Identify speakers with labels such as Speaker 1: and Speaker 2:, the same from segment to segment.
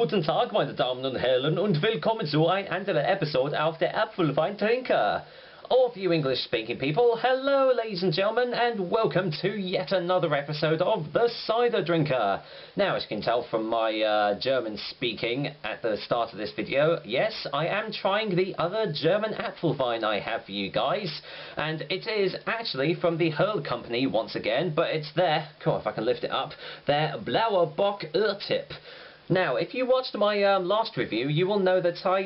Speaker 1: Guten Tag, meine Damen und Herren, und willkommen zu ein anderer Episode auf der Apfelwein Trinker. All of you English-speaking people, hello ladies and gentlemen, and welcome to yet another episode of The Cider Drinker. Now, as you can tell from my German speaking at the start of this video, yes, I am trying the other German apfelwein I have for you guys, and it is actually from the Hohl company once again, but it's their, come on if I can lift it up, their Blauer Bock Urtyp. Now, if you watched my last review, you will know that I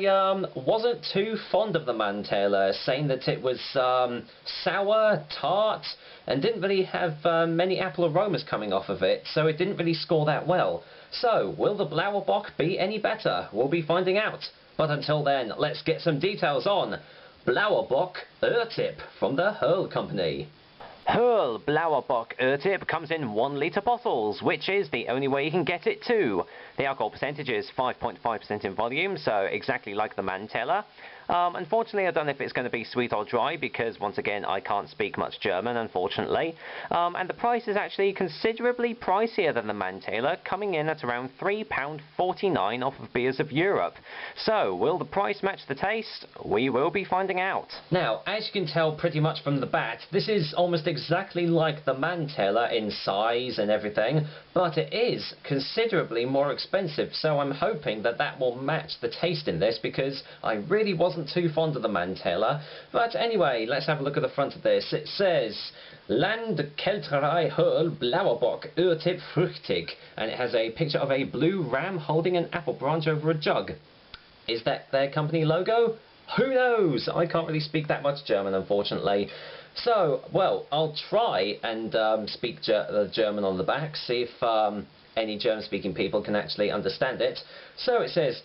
Speaker 1: wasn't too fond of the Mantaler, saying that it was sour, tart, and didn't really have many apple aromas coming off of it, so it didn't really score that well. So, will the Blauer Bock be any better? We'll be finding out. But until then, let's get some details on Blauer Bock Urtyp from the Hohl company. Hohl Blauer Bock Urtyp comes in 1 litre bottles, which is the only way you can get it too. The alcohol percentage is 5.5% in volume, so exactly like the Mantaler. Unfortunately, I don't know if it's going to be sweet or dry, because once again, I can't speak much German, unfortunately. And the price is actually considerably pricier than the Mantaler, coming in at around £3.49 off of Beers of Europe. So, will the price match the taste? We will be finding out. Now, as you can tell pretty much from the bat, this is almost exactly like the Mantaler in size and everything, but it is considerably more expensive, so I'm hoping that that will match the taste in this, because I really wasn't too fond of the Mantaler. But anyway, let's have a look at the front of this. It says Landkälterei Hohl Blauer Bock Urtyp Fruchtig, and it has a picture of a blue ram holding an apple branch over a jug. Is that their company logo? Who knows? I can't really speak that much German, unfortunately. So, well, I'll try and speak German on the back, see if any German-speaking people can actually understand it. So it says,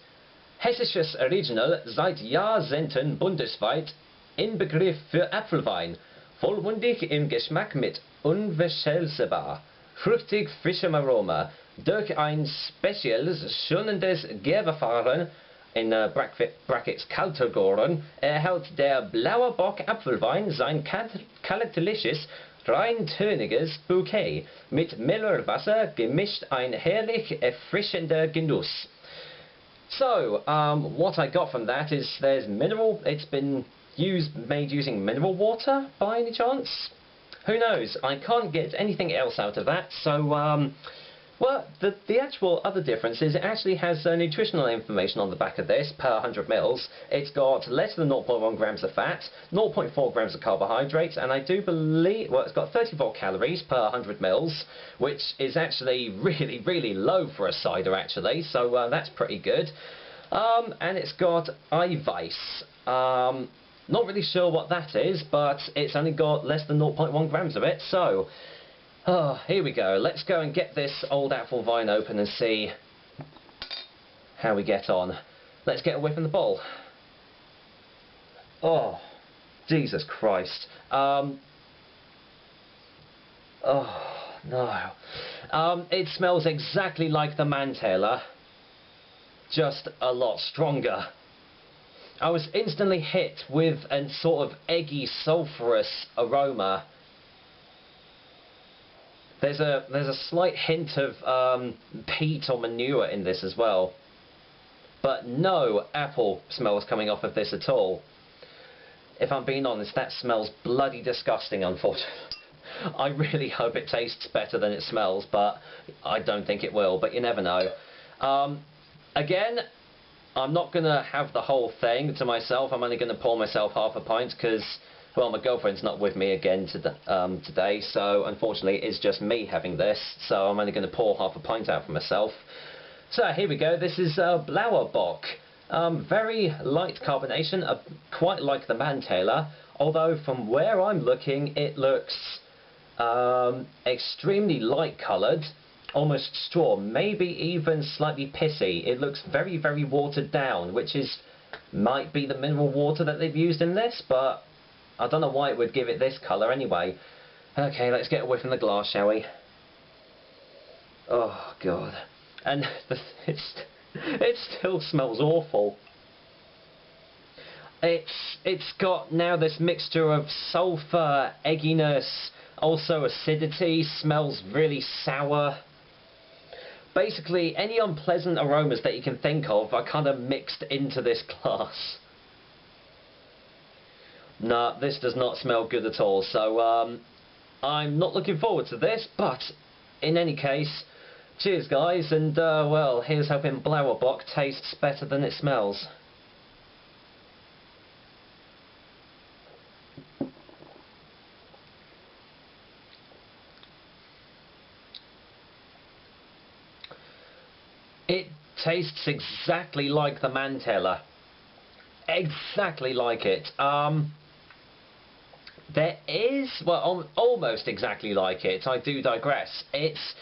Speaker 1: Hessisches Original seit Jahrzehnten bundesweit Inbegriff für Apfelwein, vollmundig im Geschmack mit unverwechselbar, fruchtig frischem Aroma, durch ein spezielles, schonendes Gärverfahren, in brackets Kaltergoren, erhält der Blauer Bock Apfelwein sein charakteristisches, reintöniges Bouquet, mit Mellerwasser gemischt ein herrlich erfrischender Genuss. So, what I got from that is there's mineral, it's been made using mineral water, by any chance? Who knows? I can't get anything else out of that, so, well, the actual other difference is it actually has nutritional information on the back of this per 100 mils. It's got less than 0.1 grams of fat, 0.4 grams of carbohydrates, and I do believe, well, it's got 34 calories per 100 mils, which is actually really, really low for a cider, actually, so that's pretty good. And it's got Eiweiß. Not really sure what that is, but it's only got less than 0.1 grams of it, so... Oh, here we go. Let's go and get this old apfelwein open and see how we get on. Let's get a whiff in the bowl. Oh, Jesus Christ. Oh, no. It smells exactly like the Mantaler, just a lot stronger. I was instantly hit with a sort of eggy, sulphurous aroma. There's a slight hint of peat or manure in this as well, but no apple smells coming off of this at all. If I'm being honest, that smells bloody disgusting, unfortunately. I really hope it tastes better than it smells, but I don't think it will, but you never know. Again, I'm not going to have the whole thing to myself. I'm only going to pour myself half a pint, because... well, my girlfriend's not with me again today, so unfortunately it's just me having this, so I'm only going to pour half a pint out for myself. So here we go, this is Blauer Bock. Very light carbonation, quite like the Mantaler, although from where I'm looking it looks extremely light coloured, almost straw, maybe even slightly pissy. It looks very, very watered down, which might be the mineral water that they've used in this, but I don't know why it would give it this colour anyway. Okay, let's get a whiff in the glass, shall we? Oh, God. And it still smells awful. It's got now this mixture of sulphur, egginess, also acidity, smells really sour. Basically, any unpleasant aromas that you can think of are kind of mixed into this glass. Nah, this does not smell good at all, so I'm not looking forward to this, but in any case, cheers guys, and well, here's hoping Blauer Bock tastes better than it smells. It tastes exactly like the Manteller. Exactly like it. There is, well, almost exactly like it. I do digress. It's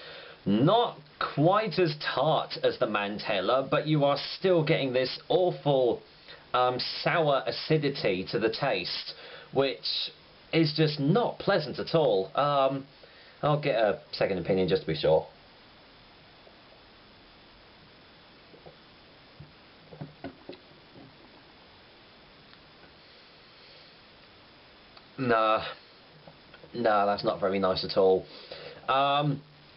Speaker 1: not quite as tart as the Manteller, but you are still getting this awful sour acidity to the taste, which is just not pleasant at all. I'll get a second opinion just to be sure. Nah, that's not very nice at all.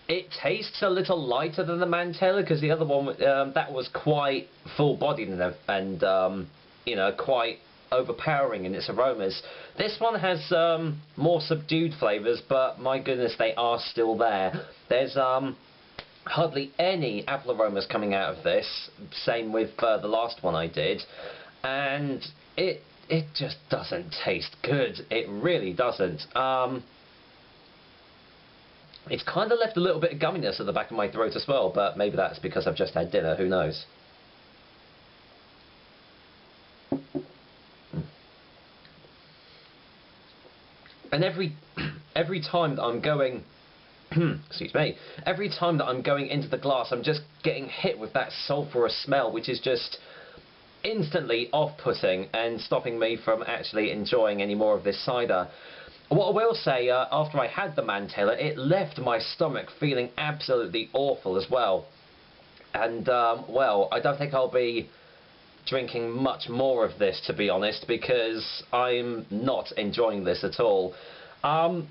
Speaker 1: It tastes a little lighter than the Manteller, because the other one that was quite full-bodied and you know, quite overpowering in its aromas. This one has more subdued flavours, but my goodness, they are still there. There's hardly any apple aromas coming out of this. Same with the last one I did, and it just doesn't taste good. It really doesn't. It's kind of left a little bit of gumminess at the back of my throat as well, but maybe that's because I've just had dinner, who knows. And every time that I'm going, excuse me, every time that I'm going into the glass, I'm just getting hit with that sulphurous smell, which is just instantly off-putting and stopping me from actually enjoying any more of this cider. What I will say, after I had the Manteller, it left my stomach feeling absolutely awful as well. And, well, I don't think I'll be drinking much more of this, to be honest, because I'm not enjoying this at all. I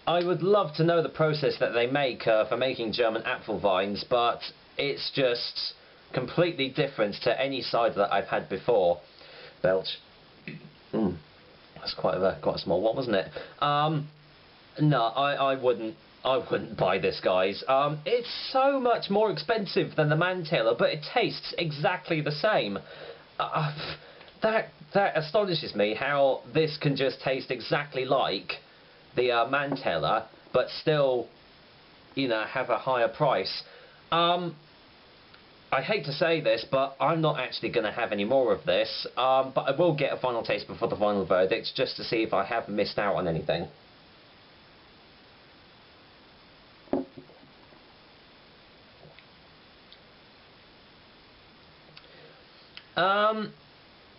Speaker 1: would love to know the process that they make for making German apfelweins, but it's just completely different to any cider that I've had before. Belch. That's quite a small one, wasn't it? No, I wouldn't buy this, guys. It's so much more expensive than the Manteller, but it tastes exactly the same. That astonishes me, how this can just taste exactly like the Manteller, but still, you know, have a higher price. I hate to say this, but I'm not actually going to have any more of this, but I will get a final taste before the final verdict, just to see if I have missed out on anything.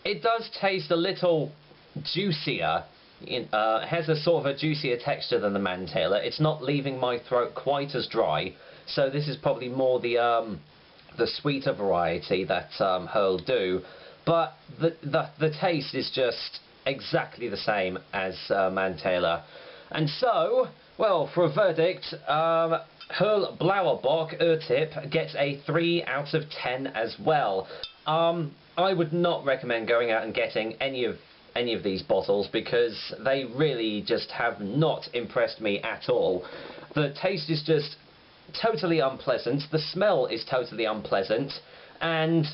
Speaker 1: It does taste a little juicier. It has a sort of a juicier texture than the Manteller. It's not leaving my throat quite as dry, so this is probably more the sweeter variety that Hohl do, but the taste is just exactly the same as Manteller. And so, well, for a verdict, Hohl Blauer Bock Urtyp gets a 3 out of 10 as well. I would not recommend going out and getting any of these bottles, because they really just have not impressed me at all. The taste is just totally unpleasant, the smell is totally unpleasant, and,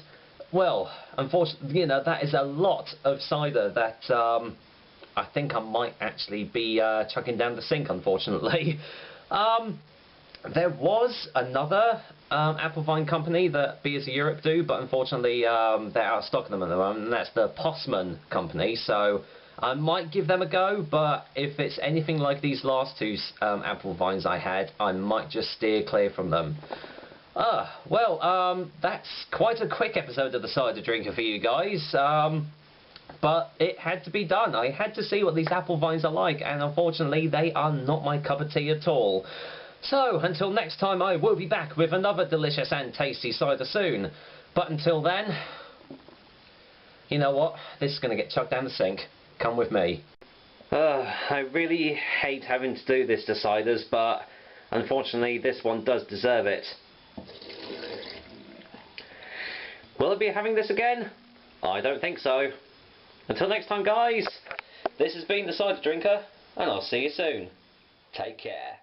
Speaker 1: well, unfortunately, you know, that is a lot of cider that I think I might actually be chucking down the sink, unfortunately. There was another apfelwein company that Beers of Europe do, but unfortunately they're out of stock at the moment, and that's the Postman company, so I might give them a go, but if it's anything like these last two apfelweins I had, I might just steer clear from them. Well, that's quite a quick episode of the Cider Drinker for you guys, but it had to be done. I had to see what these apfelweins are like, and unfortunately they are not my cup of tea at all. So, until next time, I will be back with another delicious and tasty cider soon. But until then, you know what? This is going to get chucked down the sink. Come with me. I really hate having to do this to ciders, but unfortunately this one does deserve it. Will I be having this again? I don't think so. Until next time guys, this has been the Cider Drinker, and I'll see you soon. Take care.